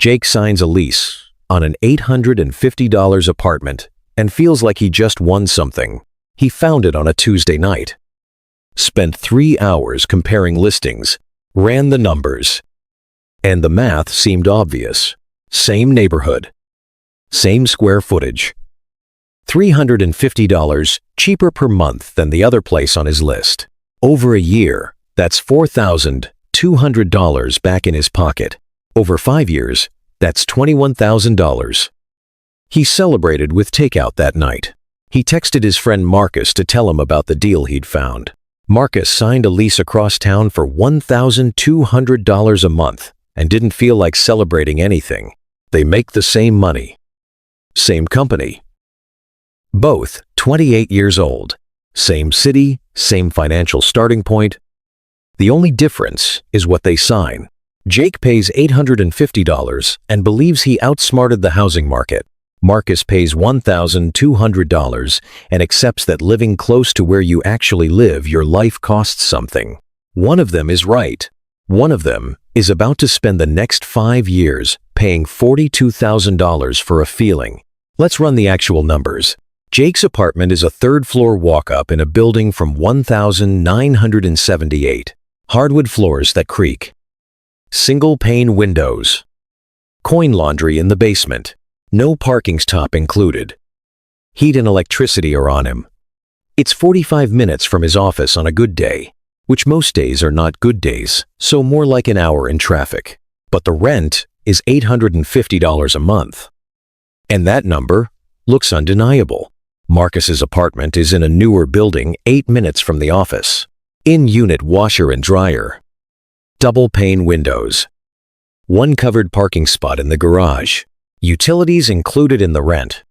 Jake signs a lease on an $850 apartment and feels like he just won something. He found it on a Tuesday night. Spent 3 hours comparing listings, ran the numbers, and the math seemed obvious. Same neighborhood, same square footage. $350 cheaper per month than the other place on his list. Over a year, that's $4,200 back in his pocket. Over 5 years, that's $21,000. He celebrated with takeout that night. He texted his friend Marcus to tell him about the deal he'd found. Marcus signed a lease across town for $1,200 a month and didn't feel like celebrating anything. They make the same money. Same company. Both 28 years old. Same city, same financial starting point. The only difference is what they sign. Jake pays $850 and believes he outsmarted the housing market. Marcus pays $1,200 and accepts that living close to where you actually live, your life costs something. One of them is right. One of them is about to spend the next 5 years paying $42,000 for a feeling. Let's run the actual numbers. Jake's apartment is a third-floor walk-up in a building from 1978. Hardwood floors that creak. Single-pane windows. Coin laundry in the basement. No parking stop included. Heat and electricity are on him. It's 45 minutes from his office on a good day, which most days are not good days, so more like an hour in traffic. But the rent is $850 a month. And that number looks undeniable. Marcus's apartment is in a newer building 8 minutes from the office. In-unit washer and dryer. Double-pane windows. One covered parking spot in the garage. Utilities included in the rent.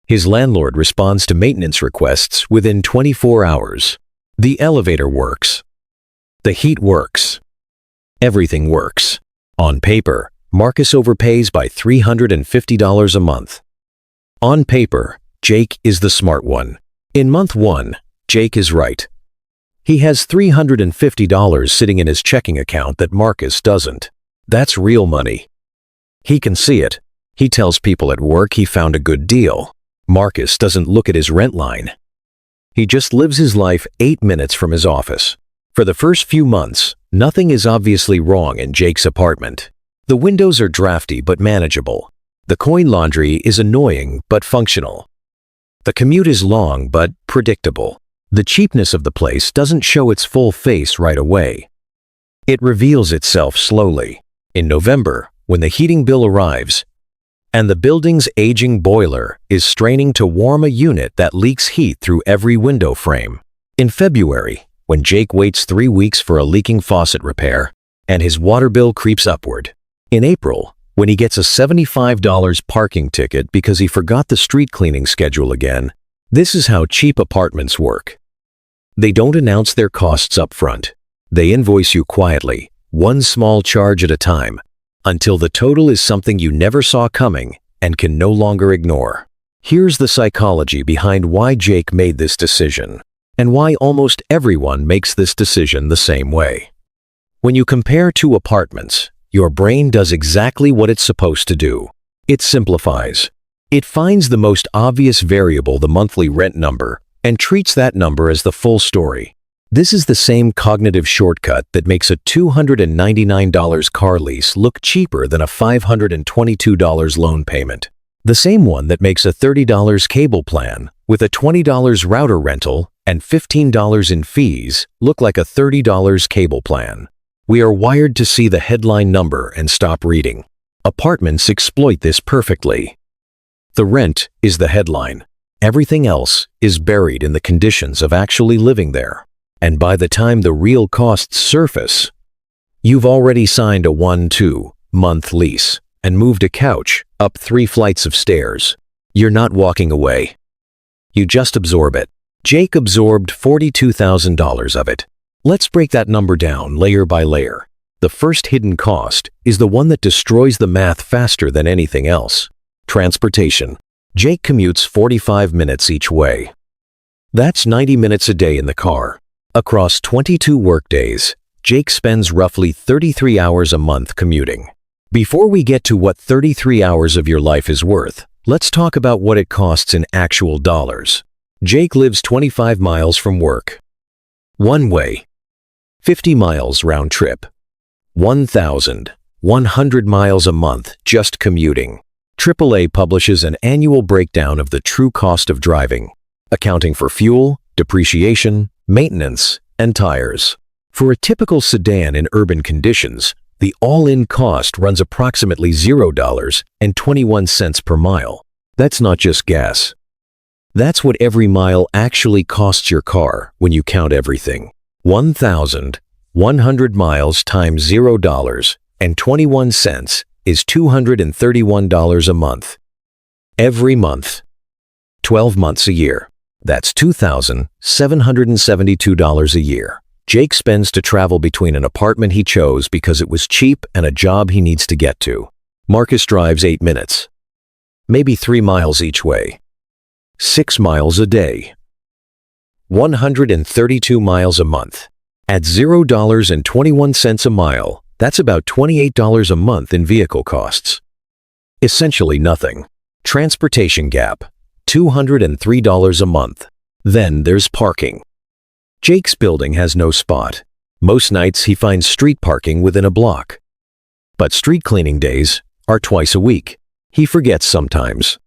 His landlord responds to maintenance requests within 24 hours. The elevator works. The heat works. Everything works. On paper, Marcus overpays by $350 a month. On paper, Jake is the smart one. In month 1, Jake is right. He has $350 sitting in his checking account that Marcus doesn't. That's real money. He can see it. He tells people at work he found a good deal. Marcus doesn't look at his rent line. He just lives his life 8 minutes from his office. For the first few months, nothing is obviously wrong in Jake's apartment. The windows are drafty but manageable. The coin laundry is annoying but functional. The commute is long but predictable. The cheapness of the place doesn't show its full face right away. It reveals itself slowly. In November, when the heating bill arrives, and the building's aging boiler is straining to warm a unit that leaks heat through every window frame. In February, when Jake waits 3 weeks for a leaking faucet repair, and his water bill creeps upward. In April, when he gets a $75 parking ticket because he forgot the street cleaning schedule again. This is how cheap apartments work. They don't announce their costs up front. They invoice you quietly, one small charge at a time, until the total is something you never saw coming and can no longer ignore. Here's the psychology behind why Jake made this decision, and why almost everyone makes this decision the same way. When you compare 2 apartments, your brain does exactly what it's supposed to do. It simplifies. It finds the most obvious variable, the monthly rent number, and treats that number as the full story. This is the same cognitive shortcut that makes a $299 car lease look cheaper than a $522 loan payment. The same one that makes a $30 cable plan with a $20 router rental and $15 in fees look like a $30 cable plan. We are wired to see the headline number and stop reading. Apartments exploit this perfectly. The rent is the headline. Everything else is buried in the conditions of actually living there. And by the time the real costs surface, you've already signed a 1-2 month lease and moved a couch up 3 flights of stairs. You're not walking away. You just absorb it. Jake absorbed $42,000 of it. Let's break that number down layer by layer. The first hidden cost is the one that destroys the math faster than anything else. Transportation. Jake commutes 45 minutes each way. That's 90 minutes a day in the car. Across 22 workdays, Jake spends roughly 33 hours a month commuting. Before we get to what 33 hours of your life is worth, let's talk about what it costs in actual dollars. Jake lives 25 miles from work. One way. 50 miles round trip. 1,100 miles a month just commuting. AAA publishes an annual breakdown of the true cost of driving, accounting for fuel, depreciation, maintenance, and tires. For a typical sedan in urban conditions, the all-in cost runs approximately $0.21 per mile. That's not just gas. That's what every mile actually costs your car when you count everything. 1,100 miles times $0.21 is $231 a month. Every month. 12 months a year. That's $2,772 a year. Jake spends to travel between an apartment he chose because it was cheap and a job he needs to get to. Marcus drives 8 minutes. Maybe 3 miles each way. 6 miles a day. 132 miles a month. At $0.21 a mile, that's about $28 a month in vehicle costs. Essentially nothing. Transportation gap. $203 a month. Then there's parking. Jake's building has no spot. Most nights he finds street parking within a block. But street cleaning days are twice a week. He forgets sometimes.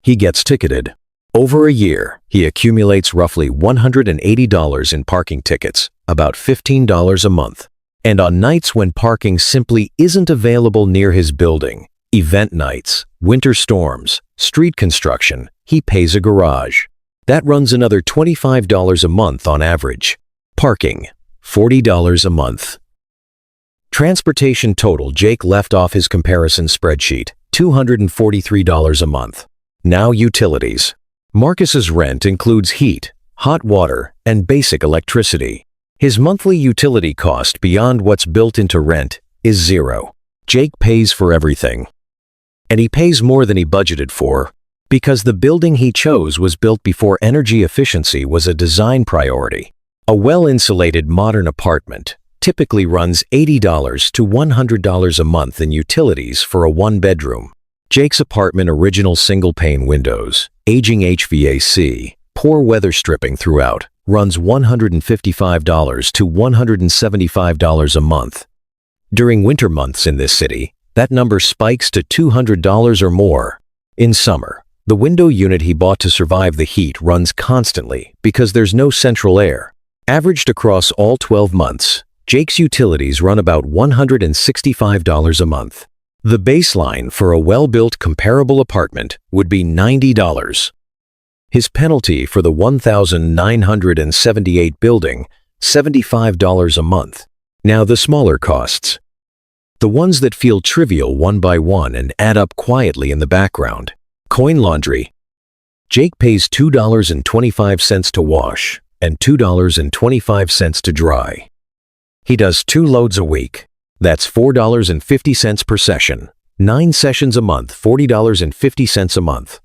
He gets ticketed. Over a year, he accumulates roughly $180 in parking tickets, about $15 a month. And on nights when parking simply isn't available near his building, event nights, winter storms, street construction, he pays a garage. That runs another $25 a month on average. Parking, $40 a month. Transportation total Jake left off his comparison spreadsheet, $243 a month. Now utilities. Marcus's rent includes heat, hot water, and basic electricity. His monthly utility cost beyond what's built into rent is $0. Jake pays for everything. And he pays more than he budgeted for, because the building he chose was built before energy efficiency was a design priority. A well-insulated modern apartment typically runs $80 to $100 a month in utilities for a one-bedroom. Jake's apartment original single-pane windows, aging HVAC, poor weather stripping throughout, runs $155 to $175 a month. During winter months in this city, that number spikes to $200 or more. In summer, the window unit he bought to survive the heat runs constantly because there's no central air. Averaged across all 12 months, Jake's utilities run about $165 a month. The baseline for a well-built comparable apartment would be $90. His penalty for the 1,978 building, $75 a month. Now the smaller costs. The ones that feel trivial one by one and add up quietly in the background. Coin laundry. Jake pays $2.25 to wash and $2.25 to dry. He does 2 loads a week. That's $4.50 per session. 9 sessions a month, $40.50 a month.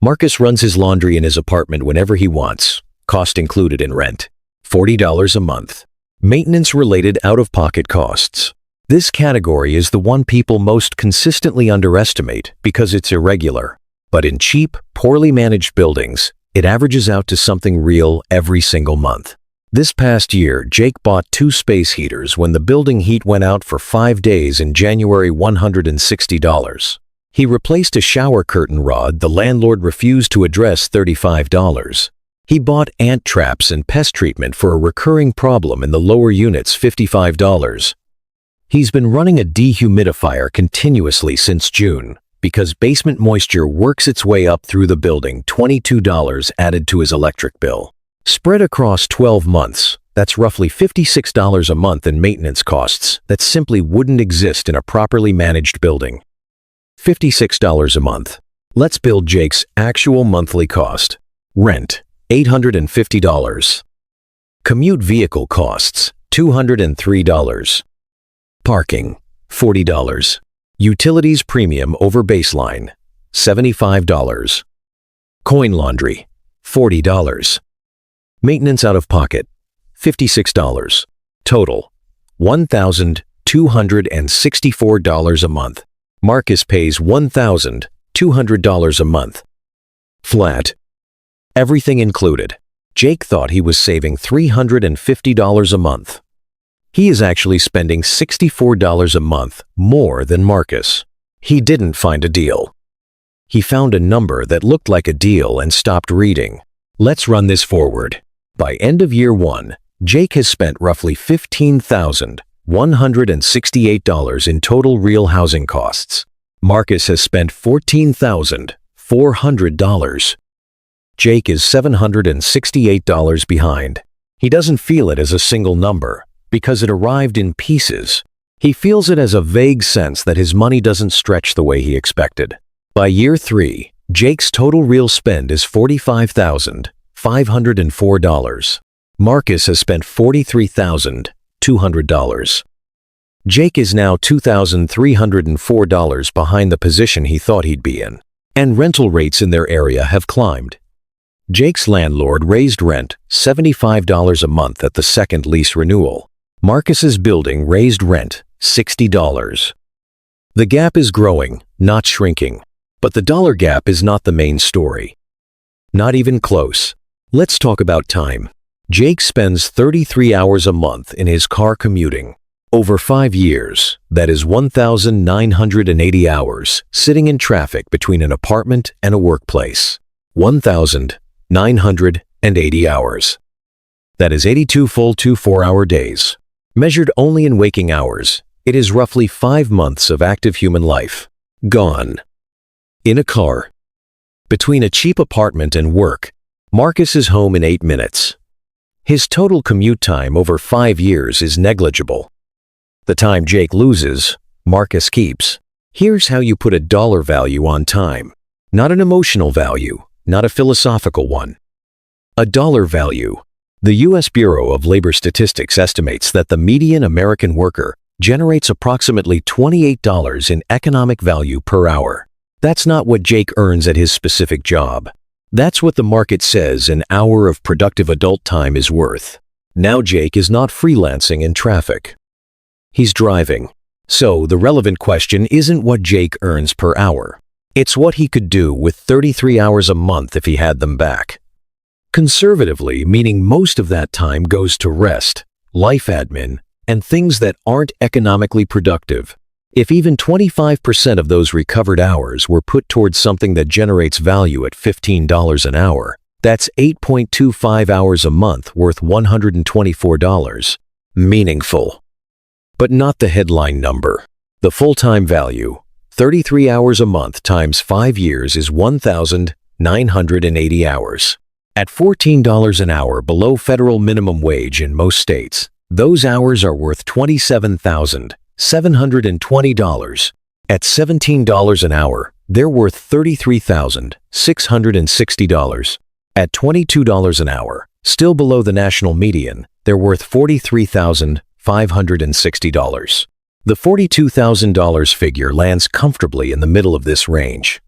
Marcus runs his laundry in his apartment whenever he wants. Cost included in rent. $40 a month. Maintenance-related out-of-pocket costs. This category is the one people most consistently underestimate because it's irregular. But in cheap, poorly managed buildings, it averages out to something real every single month. This past year, Jake bought 2 space heaters when the building heat went out for 5 days in January, $160. He replaced a shower curtain rod the landlord refused to address, $35. He bought ant traps and pest treatment for a recurring problem in the lower units, $55. He's been running a dehumidifier continuously since June because basement moisture works its way up through the building, $22 added to his electric bill. Spread across 12 months, that's roughly $56 a month in maintenance costs that simply wouldn't exist in a properly managed building. $56 a month. Let's build Jake's actual monthly cost. Rent, $850. Commute vehicle costs, $203. Parking, $40. Utilities premium over baseline, $75. Coin laundry, $40. Maintenance out of pocket, $56. Total, $1,000 $264 a month. Marcus pays $1,200 a month. Flat. Everything included. Jake thought he was saving $350 a month. He is actually spending $64 a month more than Marcus. He didn't find a deal. He found a number that looked like a deal and stopped reading. Let's run this forward. By end of year 1, Jake has spent roughly $15,168 in total real housing costs. Marcus has spent $14,400. Jake is $768 behind. He doesn't feel it as a single number because it arrived in pieces. He feels it as a vague sense that his money doesn't stretch the way he expected. By year 3, Jake's total real spend is $45,504. Marcus has spent $43,200. Jake is now $2,304 behind the position he thought he'd be in, and rental rates in their area have climbed. Jake's landlord raised rent $75 a month at the second lease renewal. Marcus's building raised rent $60. The gap is growing, not shrinking. But the dollar gap is not the main story. Not even close. Let's talk about time. Jake spends 33 hours a month in his car commuting. Over 5 years, that is 1,980 hours sitting in traffic between an apartment and a workplace. 1,980 hours. That is 82 full 4-hour days. Measured only in waking hours, it is roughly 5 months of active human life. Gone. In a car. Between a cheap apartment and work, Marcus is home in 8 minutes. His total commute time over 5 years is negligible. The time Jake loses, Marcus keeps. Here's how you put a dollar value on time. Not an emotional value, not a philosophical one. A dollar value. The U.S. Bureau of Labor Statistics estimates that the median American worker generates approximately $28 in economic value per hour. That's not what Jake earns at his specific job. That's what the market says an hour of productive adult time is worth. Now Jake is not freelancing in traffic. He's driving. So the relevant question isn't what Jake earns per hour. It's what he could do with 33 hours a month if he had them back. Conservatively, meaning most of that time goes to rest, life admin, and things that aren't economically productive. If even 25% of those recovered hours were put towards something that generates value at $15 an hour, that's 8.25 hours a month worth $124. Meaningful. But not the headline number. The full-time value, 33 hours a month times 5 years is 1,980 hours. At $14 an hour below federal minimum wage in most states, those hours are worth $27,720. At $17 an hour, they're worth $33,660. At $22 an hour, still below the national median, they're worth $43,560. The $42,000 figure lands comfortably in the middle of this range.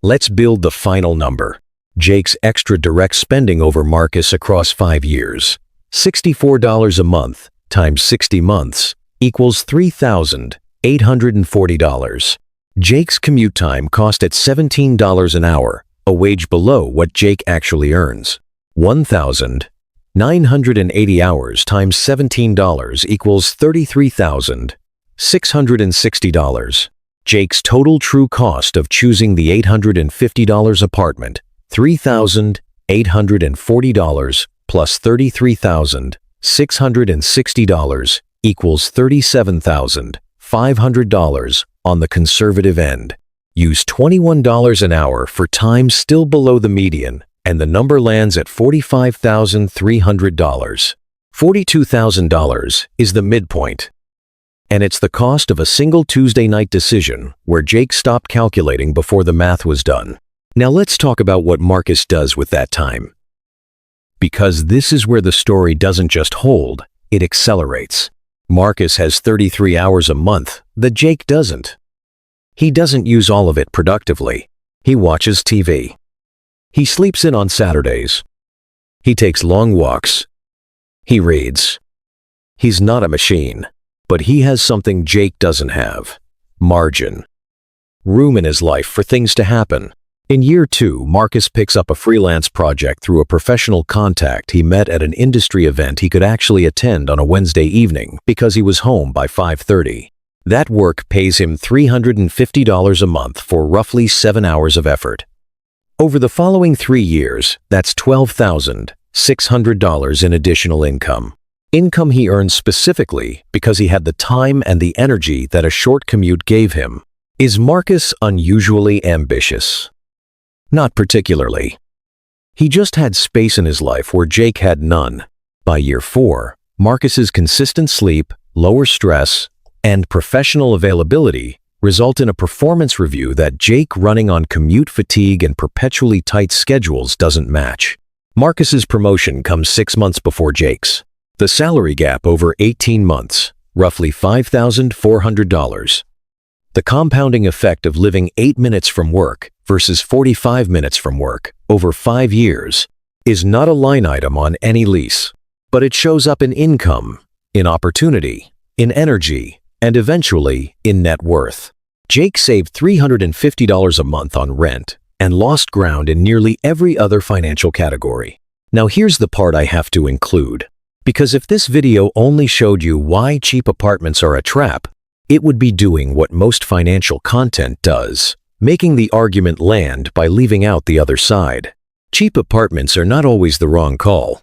Let's build the final number. Jake's extra direct spending over Marcus across 5 years. $64 a month times 60 months equals $3,840. Jake's commute time cost at $17 an hour, a wage below what Jake actually earns. 1,980 hours times $17 equals $33,660. Jake's total true cost of choosing the $850 apartment, $3,840 plus $33,660 equals $37,500 on the conservative end. Use $21 an hour for time still below the median, and the number lands at $45,300. $42,000 is the midpoint. And it's the cost of a single Tuesday night decision where Jake stopped calculating before the math was done. Now let's talk about what Marcus does with that time. Because this is where the story doesn't just hold, it accelerates. Marcus has 33 hours a month that Jake doesn't. He doesn't use all of it productively. He watches TV. He sleeps in on Saturdays. He takes long walks. He reads. He's not a machine. But he has something Jake doesn't have: margin. Room in his life for things to happen. In year 2, Marcus picks up a freelance project through a professional contact he met at an industry event he could actually attend on a Wednesday evening because he was home by 5:30. That work pays him $350 a month for roughly 7 hours of effort. Over the following 3 years, that's $12,600 in additional income. Income he earned specifically because he had the time and the energy that a short commute gave him. Is Marcus unusually ambitious? Not particularly. He just had space in his life where Jake had none. By year 4, Marcus's consistent sleep, lower stress, and professional availability result in a performance review that Jake, running on commute fatigue and perpetually tight schedules, doesn't match. Marcus's promotion comes 6 months before Jake's. The salary gap over 18 months, roughly $5,400. The compounding effect of living 8 minutes from work versus 45 minutes from work over 5 years is not a line item on any lease, but it shows up in income, in opportunity, in energy, and eventually in net worth. Jake saved $350 a month on rent and lost ground in nearly every other financial category. Now here's the part I have to include, because if this video only showed you why cheap apartments are a trap, it would be doing what most financial content does, making the argument land by leaving out the other side. Cheap apartments are not always the wrong call.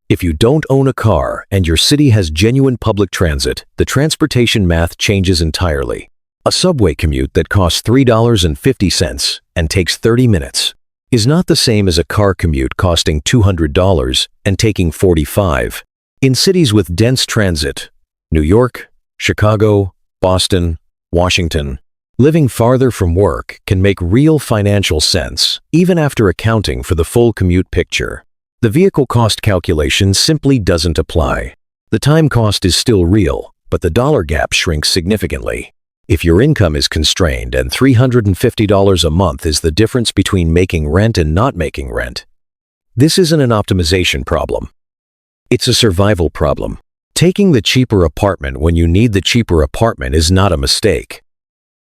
If you don't own a car and your city has genuine public transit, the transportation math changes entirely. A subway commute that costs $3.50 and takes 30 minutes is not the same as a car commute costing $200 and taking 45. In cities with dense transit, New York, Chicago, Boston, Washington, living farther from work can make real financial sense, even after accounting for the full commute picture. The vehicle cost calculation simply doesn't apply. The time cost is still real, but the dollar gap shrinks significantly. If your income is constrained and $350 a month is the difference between making rent and not making rent, this isn't an optimization problem. It's a survival problem. Taking the cheaper apartment when you need the cheaper apartment is not a mistake.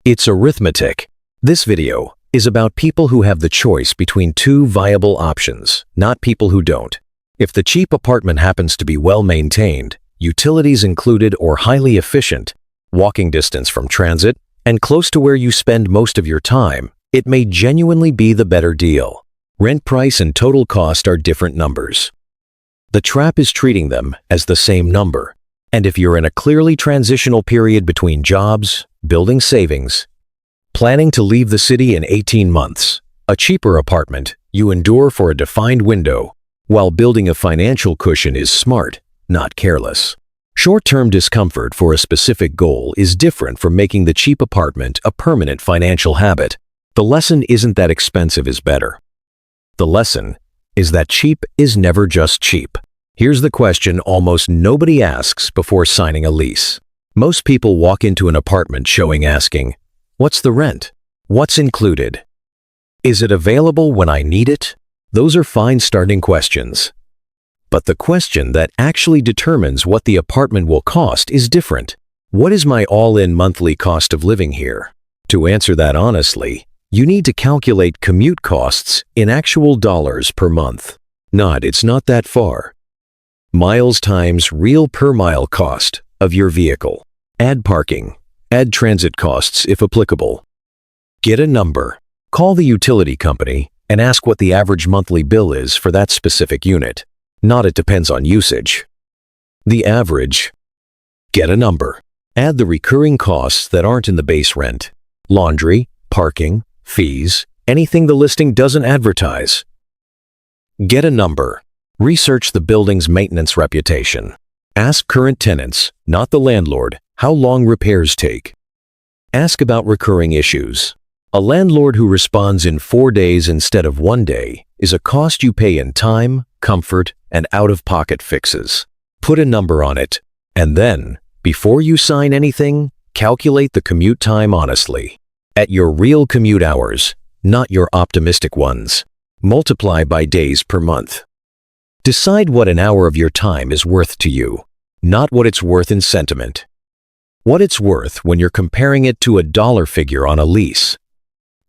It's arithmetic. This video is about people who have the choice between 2 viable options, not people who don't. If the cheap apartment happens to be well maintained, utilities included or highly efficient, walking distance from transit, and close to where you spend most of your time, it may genuinely be the better deal. Rent price and total cost are different numbers. The trap is treating them as the same number. And if you're in a clearly transitional period between jobs, building savings, planning to leave the city in 18 months, a cheaper apartment you endure for a defined window, while building a financial cushion is smart, not careless. Short-term discomfort for a specific goal is different from making the cheap apartment a permanent financial habit. The lesson isn't that expensive is better. The lesson is that cheap is never just cheap. Here's the question almost nobody asks before signing a lease. Most people walk into an apartment showing asking, "What's the rent? What's included? Is it available when I need it?" Those are fine starting questions. But the question that actually determines what the apartment will cost is different. What is my all-in monthly cost of living here? To answer that honestly, you need to calculate commute costs in actual dollars per month. It's not that far. Miles times real per mile cost of your vehicle. Add parking. Add transit costs if applicable. Get a number. Call the utility company and ask what the average monthly bill is for that specific unit. It depends on usage. The average. Get a number. Add the recurring costs that aren't in the base rent. Laundry, parking, fees, anything the listing doesn't advertise. Get a number. Research the building's maintenance reputation. Ask current tenants, not the landlord, how long repairs take. Ask about recurring issues. A landlord who responds in 4 days instead of 1 day is a cost you pay in time, comfort, and out-of-pocket fixes. Put a number on it, and then, before you sign anything, calculate the commute time honestly. At your real commute hours, not your optimistic ones. Multiply by days per month. Decide what an hour of your time is worth to you, not what it's worth in sentiment. What it's worth when you're comparing it to a dollar figure on a lease.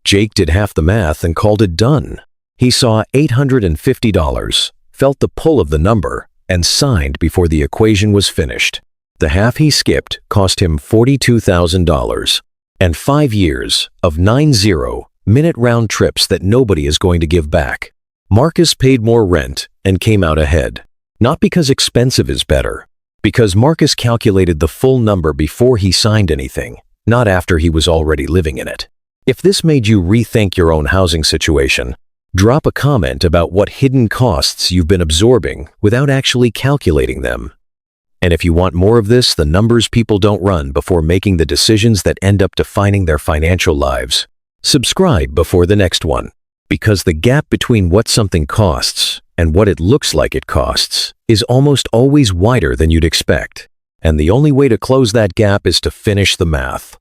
Jake did half the math and called it done. He saw $850, felt the pull of the number, and signed before the equation was finished. The half he skipped cost him $42,000 and 5 years of 90-minute round trips that nobody is going to give back. Marcus paid more rent and came out ahead. Not because expensive is better, because Marcus calculated the full number before he signed anything, not after he was already living in it. If this made you rethink your own housing situation, drop a comment about what hidden costs you've been absorbing without actually calculating them. And if you want more of this, the numbers people don't run before making the decisions that end up defining their financial lives, subscribe before the next one. Because the gap between what something costs and what it looks like it costs is almost always wider than you'd expect. And the only way to close that gap is to finish the math.